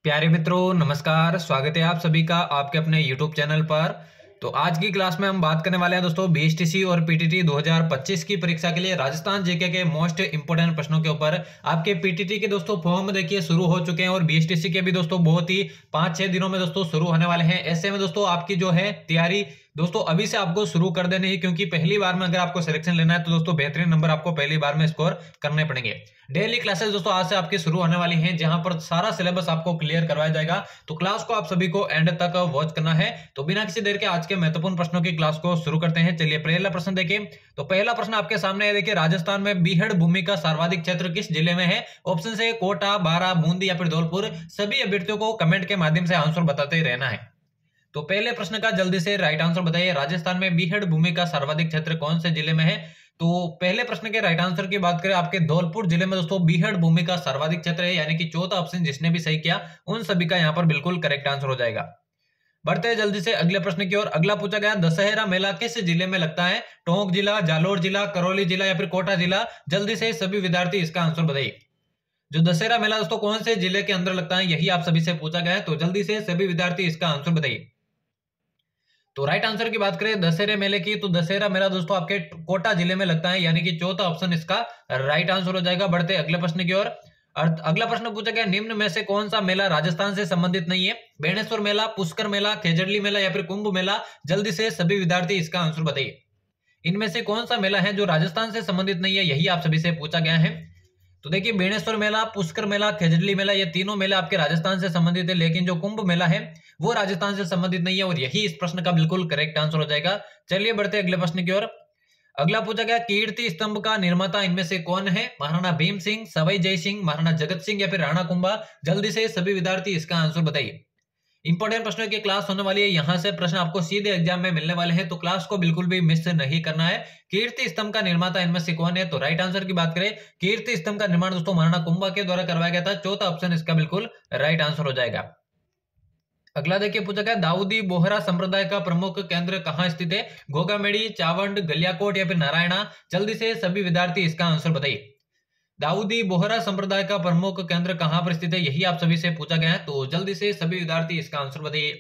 प्यारे मित्रों, नमस्कार। स्वागत है आप सभी का आपके अपने YouTube चैनल पर। तो आज की क्लास में हम बात करने वाले हैं दोस्तों बीएसटीसी और पीटीटी 2025 की परीक्षा के लिए राजस्थान जीके के मोस्ट इंपोर्टेंट प्रश्नों के ऊपर। आपके पीटीटी के दोस्तों फॉर्म देखिए शुरू हो चुके हैं और बीएसटीसी के भी दोस्तों बहुत ही 5-6 दिनों में दोस्तों शुरू होने वाले हैं। ऐसे में दोस्तों आपकी जो है तैयारी दोस्तों अभी से आपको शुरू कर देनी है, क्योंकि पहली बार में अगर आपको सिलेक्शन लेना है तो दोस्तों बेहतरीन नंबर आपको पहली बार में स्कोर करने पड़ेंगे। डेली क्लासेस दोस्तों आज से आपकी शुरू होने वाली हैं, जहां पर सारा सिलेबस आपको क्लियर करवाया जाएगा। तो क्लास को आप सभी को एंड तक वॉच करना है। तो बिना किसी देर के आज के महत्वपूर्ण प्रश्नों की क्लास को शुरू करते हैं। चलिए पहला प्रश्न देखिए। तो पहला प्रश्न आपके सामने है, देखिए राजस्थान में बीहड़ भूमि का सर्वाधिक क्षेत्र किस जिले में है? ऑप्शन से कोटा, बारा, बूंदी या फिर धौलपुर। सभी अभ्यर्थियों को कमेंट के माध्यम से आंसर बताते ही रहना है। तो पहले प्रश्न का जल्दी से राइट आंसर बताइए। राजस्थान में बीहड़ भूमि का सर्वाधिक क्षेत्र कौन से जिले में है? तो पहले प्रश्न के राइट आंसर की बात करें, आपके धौलपुर जिले में दोस्तों बीहड़ भूमि का सर्वाधिक क्षेत्र है, यानी कि चौथा ऑप्शन जिसने भी सही किया उन सभी का यहाँ पर बिल्कुल करेक्ट आंसर हो जाएगा। बढ़ते हैं जल्दी से अगले प्रश्न की ओर। अगला पूछा गया, दशहरा मेला किस जिले में लगता है? टोंक जिला, जालोर जिला, करौली जिला या फिर कोटा जिला। जल्दी से सभी विद्यार्थी इसका आंसर बताइए। जो दशहरा मेला दोस्तों कौन से जिले के अंदर लगता है, यही आप सभी से पूछा गया है। तो जल्दी से सभी विद्यार्थी इसका आंसर बताइए। तो राइट आंसर की बात करें दशहरे मेले की, तो दशहरा मेला दोस्तों आपके कोटा जिले में लगता है, यानी कि चौथा ऑप्शन इसका राइट आंसर हो जाएगा। बढ़ते अगले प्रश्न की ओर। अगला प्रश्न पूछा गया, निम्न में से कौन सा मेला राजस्थान से संबंधित नहीं है? बेणेश्वर मेला, पुष्कर मेला, खेजड़ली मेला या फिर कुंभ मेला। जल्दी से सभी विद्यार्थी इसका आंसर बताइए। इनमें से कौन सा मेला है जो राजस्थान से संबंधित नहीं है, यही आप सभी से पूछा गया है। तो देखिए बेणेश्वर मेला, पुष्कर मेला, खेजड़ली मेला, ये तीनों मेला आपके राजस्थान से संबंधित है, लेकिन जो कुंभ मेला है वो राजस्थान से संबंधित नहीं है, और यही इस प्रश्न का बिल्कुल करेक्ट आंसर हो जाएगा। चलिए बढ़ते अगले प्रश्न की ओर। अगला पूछा गया, कीर्ति स्तंभ का निर्माता इनमें से कौन है? महाराणा भीम सिंह, सवाई जय सिंह, महाराणा जगत सिंह या फिर राणा कुंभा। जल्दी से सभी विद्यार्थी इसका आंसर बताइए। इंपॉर्टेंट प्रश्नों की क्लास होने वाली है, यहां से प्रश्न आपको सीधे एग्जाम में मिलने वाले हैं, तो क्लास को बिल्कुल भी मिस नहीं करना है। कीर्ति स्तंभ का निर्माता इनमें से कौन है? तो राइट आंसर की बात करें, कीर्ति स्तंभ का निर्माण दोस्तों महाराणा कुंभा के द्वारा करवाया गया था। चौथा ऑप्शन इसका बिल्कुल राइट आंसर हो जाएगा। अगला देखिए पूछा गया, दाऊदी बोहरा संप्रदाय का प्रमुख केंद्र कहां स्थित है? घोगामेड़ी, चावंड, गलियाकोट या फिर नारायणा। जल्दी से सभी विद्यार्थी इसका आंसर बताइए। दाऊदी बोहरा संप्रदाय का प्रमुख केंद्र कहां पर स्थित है, यही आप सभी से पूछा गया है। तो जल्दी से सभी विद्यार्थी इसका आंसर बताइए।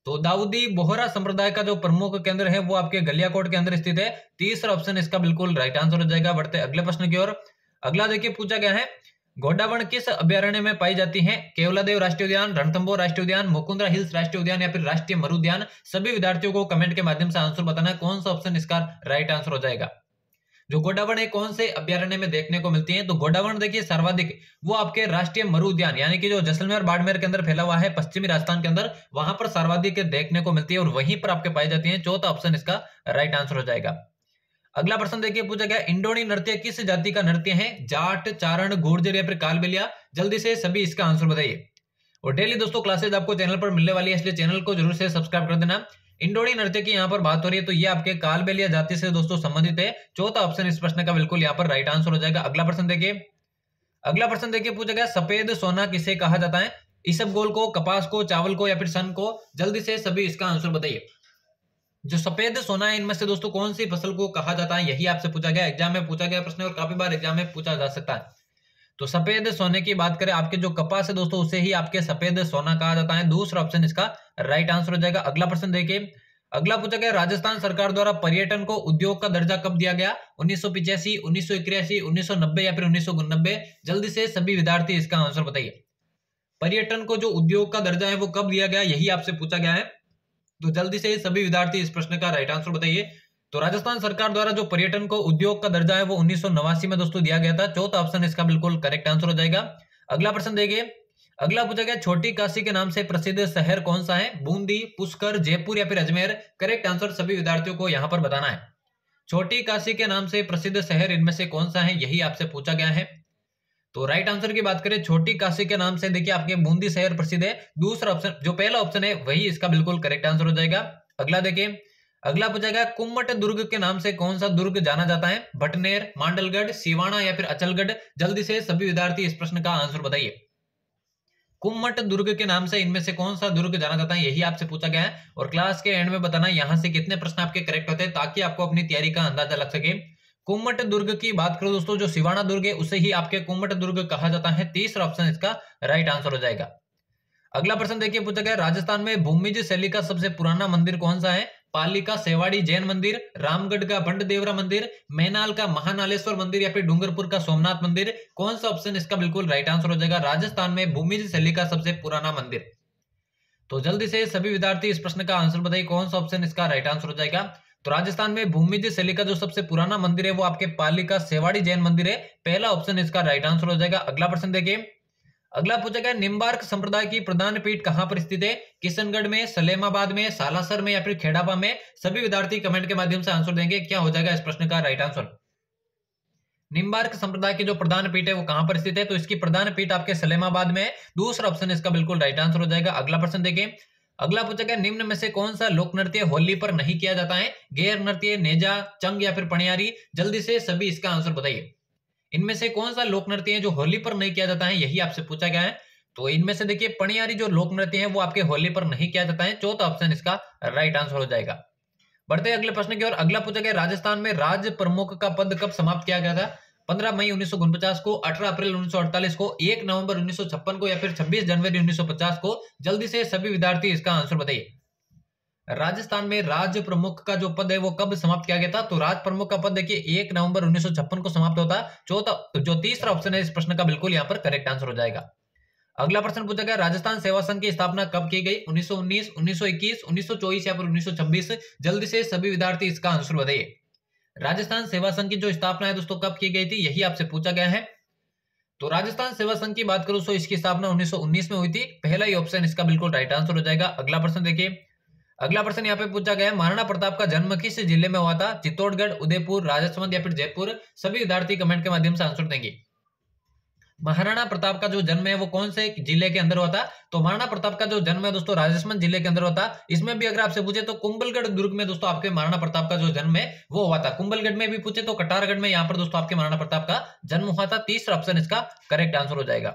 तो दाऊदी बोहरा संप्रदाय का जो प्रमुख केंद्र है वो आपके गलियाकोट के अंदर स्थित है। तीसरा ऑप्शन इसका बिल्कुल राइट आंसर हो जाएगा। बढ़ते अगले प्रश्न की ओर। अगला देखिए पूछा गया है, घोड़ावण किस अभ्यारण्य में पाई जाती है? केवलादेव राष्ट्रीय उद्यान, रणथंभौर राष्ट्रीय उद्यान, मुकुंदरा हिल्स राष्ट्रीय उद्यान या फिर राष्ट्रीय मरु उद्यान। सभी विद्यार्थियों को कमेंट के माध्यम से आंसर बताना है, कौन सा ऑप्शन इसका राइट आंसर हो जाएगा। जो घोड़ावण है कौन से अभ्यारण्य में देखने को मिलती है? तो घोड़ावण देखिए सर्वाधिक वो आपके राष्ट्रीय मरु उद्यान, यानी कि जो जैसलमेर बाड़मेर के अंदर फैला हुआ है पश्चिमी राजस्थान के अंदर, वहां पर सर्वाधिक देखने को मिलती है और वहीं पर आपके पाई जाती है। चौथा ऑप्शन इसका राइट आंसर हो जाएगा। अगला प्रश्न देखिए पूछा गया, इंडोनी नृत्य किस जाति का नृत्य है? जाट, चारण, गुर्जर या फिर कालबेलिया। जल्दी से सभी इसका आंसर बताइए। और डेली दोस्तों क्लासेज आपको चैनल पर मिलने वाली है, इसलिए चैनल को जरूर से सब्सक्राइब कर देना। इंडोनी नृत्य की यहाँ पर बात हो रही है, तो ये आपके कालबेलिया जाति से दोस्तों संबंधित है। चौथा ऑप्शन इस प्रश्न का बिल्कुल यहाँ पर राइट आंसर हो जाएगा। अगला प्रश्न देखिए। अगला प्रश्न देखिए पूछा गया, सफेद सोना किसे कहा जाता है? इसबगोल को, कपास को, चावल को या फिर सन को। जल्दी से सभी इसका आंसर बताइए। जो सफेद सोना है इनमें से दोस्तों कौन सी फसल को कहा जाता है, यही आपसे पूछा गया, एग्जाम में पूछा गया प्रश्न और काफी बार एग्जाम में पूछा जा सकता है। तो सफेद सोने की बात करें, आपके जो कपास है दोस्तों उसे ही आपके सफेद सोना कहा जाता है। दूसरा ऑप्शन इसका राइट आंसर हो जाएगा। अगला प्रश्न देखिए। अगला पूछा गया, राजस्थान सरकार द्वारा पर्यटन को उद्योग का दर्जा कब दिया गया? 1985, 1981, 1990 या फिर 1989। जल्दी से सभी विद्यार्थी इसका आंसर बताइए। पर्यटन को जो उद्योग का दर्जा है वो कब दिया गया, यही आपसे पूछा गया है। तो जल्दी से सभी विद्यार्थी इस प्रश्न का राइट आंसर बताइए। तो राजस्थान सरकार द्वारा जो पर्यटन को उद्योग का दर्जा है वो 1989 में दोस्तों दिया गया था। चौथा ऑप्शन इसका बिल्कुल करेक्ट आंसर हो जाएगा। अगला प्रश्न देखिए। अगला पूछा गया, छोटी काशी के नाम से प्रसिद्ध शहर कौन सा है? बूंदी, पुष्कर, जयपुर या फिर अजमेर। करेक्ट आंसर सभी विद्यार्थियों को यहाँ पर बताना है। छोटी काशी के नाम से प्रसिद्ध शहर इनमें से कौन सा है, यही आपसे पूछा गया है। तो राइट आंसर की बात करें, छोटी काशी के नाम से देखिए आपके बूंदी शहर प्रसिद्ध है। दूसरा ऑप्शन जो पहला ऑप्शन है वही इसका बिल्कुल करेक्ट आंसर हो जाएगा। अगला देखिए। अगला पूछा गया, कुम्मट दुर्ग के नाम से कौन सा दुर्ग जाना जाता है? भटनेर, मांडलगढ़, सिवाना या फिर अचलगढ़। जल्दी से सभी विद्यार्थी इस प्रश्न का आंसर बताइए। कुम्मट दुर्ग के नाम से इनमें से कौन सा दुर्ग जाना जाता है, यही आपसे पूछा गया है। और क्लास के एंड में बताना यहां से कितने प्रश्न आपके करेक्ट होते हैं, ताकि आपको अपनी तैयारी का अंदाजा लग सके। कुम्मट दुर्ग की बात करो दोस्तों, जो सिवाना दुर्ग है उसे ही आपके कुम्मट दुर्ग कहा जाता है। तीसरा ऑप्शन इसका राइट आंसर हो जाएगा। अगला प्रश्न देखिए पूछा गया राजस्थान में भूमिज शैली का सबसे पुराना मंदिर कौन सा है? पाली का सेवाड़ी जैन मंदिर, रामगढ़ का बंड देवरा मंदिर, मैनाल का महानालेश्वर मंदिर या फिर डूंगरपुर का सोमनाथ मंदिर? कौन सा ऑप्शन इसका बिल्कुल राइट आंसर हो जाएगा? राजस्थान में भूमिज शैली का सबसे पुराना मंदिर। तो जल्दी से सभी विद्यार्थी इस प्रश्न का आंसर बताइए, कौन सा ऑप्शन इसका राइट आंसर हो जाएगा? तो राजस्थान में भूमिज शैली का जो सबसे पुराना मंदिर है वो आपके पाली का सेवाड़ी जैन मंदिर है। पहला ऑप्शन इसका राइट आंसर हो जाएगा। अगला प्रश्न देखिए, अगला पूछा गया निम्बार्क संप्रदाय की प्रधान पीठ कहां पर स्थित है? किशनगढ़ में, सलेमाबाद में, सालासर में या फिर खेड़ापा में? सभी विद्यार्थी कमेंट के माध्यम से आंसर देंगे, क्या हो जाएगा इस प्रश्न का राइट आंसर? निम्बार्क संप्रदाय की जो प्रधान पीठ है वो कहां पर स्थित है? तो इसकी प्रधान पीठ आपके सलेमाबाद में है। दूसरा ऑप्शन इसका बिल्कुल राइट आंसर हो जाएगा। अगला प्रश्न देखिए, अगला पूछा गया निम्न में से कौन सा लोक नृत्य होली पर नहीं किया जाता है? गेर नृत्य, नेजा, चंग या फिर पणियारी? जल्दी से सभी इसका आंसर बताइए। इनमें से कौन सा लोक नृत्य है जो होली पर नहीं किया जाता है, यही आपसे पूछा गया है। तो इनमें से देखिए पणियारी जो लोक नृत्य है वो आपके होली पर नहीं किया जाता है। चौथा ऑप्शन इसका राइट आंसर हो जाएगा। बढ़ते अगले प्रश्न की ओर। अगला पूछा गया राजस्थान में राज्य प्रमुख का पद कब समाप्त किया गया था? 15 मई 1949 को, 18 अप्रैल 1948 को, 1 नवंबर 1956 को या फिर 26 जनवरी 1950 को? जल्दी से सभी विद्यार्थी इसका आंसर बताइए। राजस्थान में राज्य प्रमुख का जो पद है वो कब समाप्त किया गया था? तो राज्य प्रमुख का पद देखिए 1 नवंबर 1956 को समाप्त होता है। चौथा जो तीसरा ऑप्शन है इस प्रश्न का बिल्कुल यहाँ पर करेक्ट आंसर हो जाएगा। अगला प्रश्न पूछा गया राजस्थान सेवा संघ की स्थापना कब की गई? 1919, 1921, 1924 या फिर 1926? जल्दी से सभी विद्यार्थी इसका आंसर बताइए। राजस्थान सेवा संघ की जो स्थापना है दोस्तों कब की गई थी, यही आपसे पूछा गया है। तो राजस्थान सेवा संघ की बात करूं तो इसकी स्थापना 1919 में हुई थी। पहला ही ऑप्शन इसका बिल्कुल राइट आंसर हो जाएगा। अगला प्रश्न देखिए, अगला प्रश्न यहाँ पे पूछा गया महाराणा प्रताप का जन्म किस जिले में हुआ था? चित्तौड़गढ़, उदयपुर, राजसमंद या फिर जयपुर? सभी विद्यार्थी कमेंट के माध्यम से आंसर देंगे। महाराणा प्रताप का जो जन्म है वो कौन से जिले के अंदर हुआ था? तो महाराणा प्रताप का जो जन्म है दोस्तों राजसमंद जिले के अंदर हुआ था। इसमें भी अगर आपसे पूछे तो कुंभलगढ़ दुर्ग में दोस्तों आपके महाराणा प्रताप का जो जन्म है वो हुआ था। कुंभलगढ़ में भी पूछे तो कटारगढ़ में यहाँ पर दोस्तों आपके महाराणा प्रताप का जन्म हुआ था। तीसरा ऑप्शन इसका करेक्ट आंसर हो जाएगा।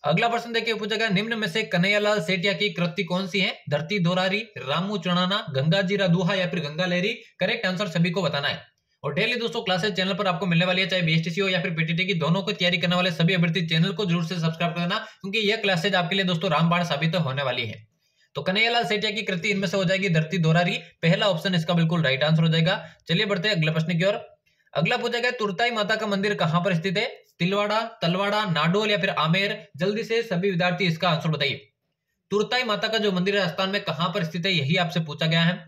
अगला प्रश्न देखिए पूछा गया निम्न में से कन्हैयालाल सेठिया की कृति कौन सी है? धरती दोरारी, रामू चढ़ाना, गंगाजीरा दोहा या फिर गंगा लहरी? करेक्ट आंसर सभी को बताना है। और डेली दोस्तों क्लासेस चैनल पर आपको मिलने वाली है, चाहे बीएसटीसी हो या फिर पीटीटी की, दोनों को तैयारी करने वाले सभी अभ्यर्थी चैनल को जरूर से सब्सक्राइब करना, क्योंकि यह क्लासेज आपके लिए दोस्तों रामबाण साबित होने वाली है। तो कन्हैयालाल सेठिया की कृति इनमें से हो जाएगी धरती दोरारी। पहला ऑप्शन इसका बिल्कुल राइट आंसर हो जाएगा। चलिए बढ़ते हैं अगले प्रश्न की ओर। अगला पूछा गया तुरताई माता का मंदिर कहां पर स्थित है? तिलवाड़ा, तलवाड़ा, नाडोल या फिर आमेर? जल्दी से सभी विद्यार्थी इसका आंसर बताइए। तुरताई माता का जो मंदिर है राजस्थान में कहां पर स्थित है, यही आपसे पूछा गया है।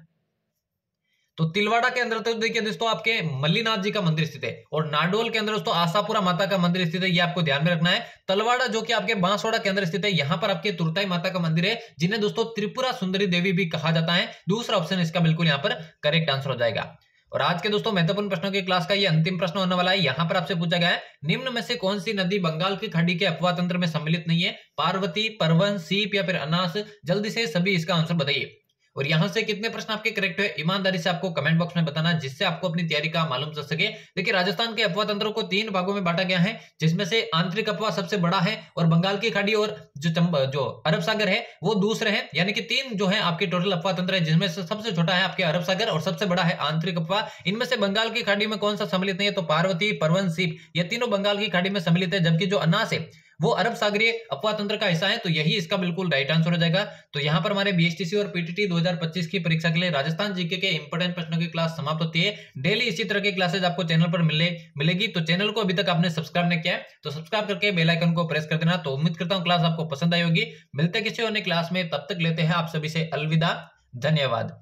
तो तिलवाड़ा के अंदर तो देखिए दोस्तों आपके मल्लीनाथ जी का मंदिर स्थित है, और नाडोल के अंदर दोस्तों आशापुरा माता का मंदिर स्थित है, ये आपको ध्यान में रखना है। तलवाड़ा जो कि आपके बांसवाड़ा के अंदर स्थित है, यहाँ पर आपके तुरताई माता का मंदिर है, जिन्हें दोस्तों त्रिपुरा सुंदरी देवी भी कहा जाता है। दूसरा ऑप्शन इसका बिल्कुल यहाँ पर करेक्ट आंसर हो जाएगा। और आज के दोस्तों महत्वपूर्ण प्रश्नों की क्लास का ये अंतिम प्रश्न होने वाला है। यहाँ पर आपसे पूछा गया है निम्न में से कौन सी नदी बंगाल की खाड़ी के अपवाह तंत्र में सम्मिलित नहीं है? पार्वती, परवन, सीप या फिर अनास? जल्दी से सभी इसका आंसर बताइए। और यहां से कितने प्रश्न आपके करेक्ट है ईमानदारी से आपको कमेंट बॉक्स में बताना, जिससे आपको अपनी तैयारी का मालूम चल सके। देखिए राजस्थान के अपवाह तंत्रों को 3 भागों में बांटा गया है, जिसमें से आंतरिक अपवाह सबसे बड़ा है, और बंगाल की खाड़ी और जो अरब सागर है वो दूसरे हैं। यानी कि 3 जो है आपके टोटल अपवाह तंत्र है, जिसमें से सबसे छोटा है आपके अरब सागर और सबसे बड़ा है आंतरिक अपवाह। इनमें से बंगाल की खाड़ी में कौन सा सम्मिलित नहीं है? तो पार्वती, परवन, सीप, ये तीनों बंगाल की खाड़ी में सम्मिलित है, जबकि जो अनास है वो अरब सागरीय अपवाह तंत्र का हिस्सा है। तो यही इसका बिल्कुल राइट आंसर हो जाएगा। तो यहाँ पर हमारे बीएसटीसी और पीटीटी 2025 की परीक्षा के लिए राजस्थान जीके के इंपोर्टेंट प्रश्नों की क्लास समाप्त होती है। डेली इसी तरह की क्लासेज आपको चैनल पर मिलेगी। तो चैनल को अभी तक आपने सब्सक्राइब नहीं किया है तो सब्सक्राइब करके बेल आइकन को प्रेस कर देना। तो उम्मीद करता हूँ क्लास आपको पसंद आई होगी। मिलते किसी अन्य क्लास में, तब तक लेते हैं आप सभी से अलविदा। धन्यवाद।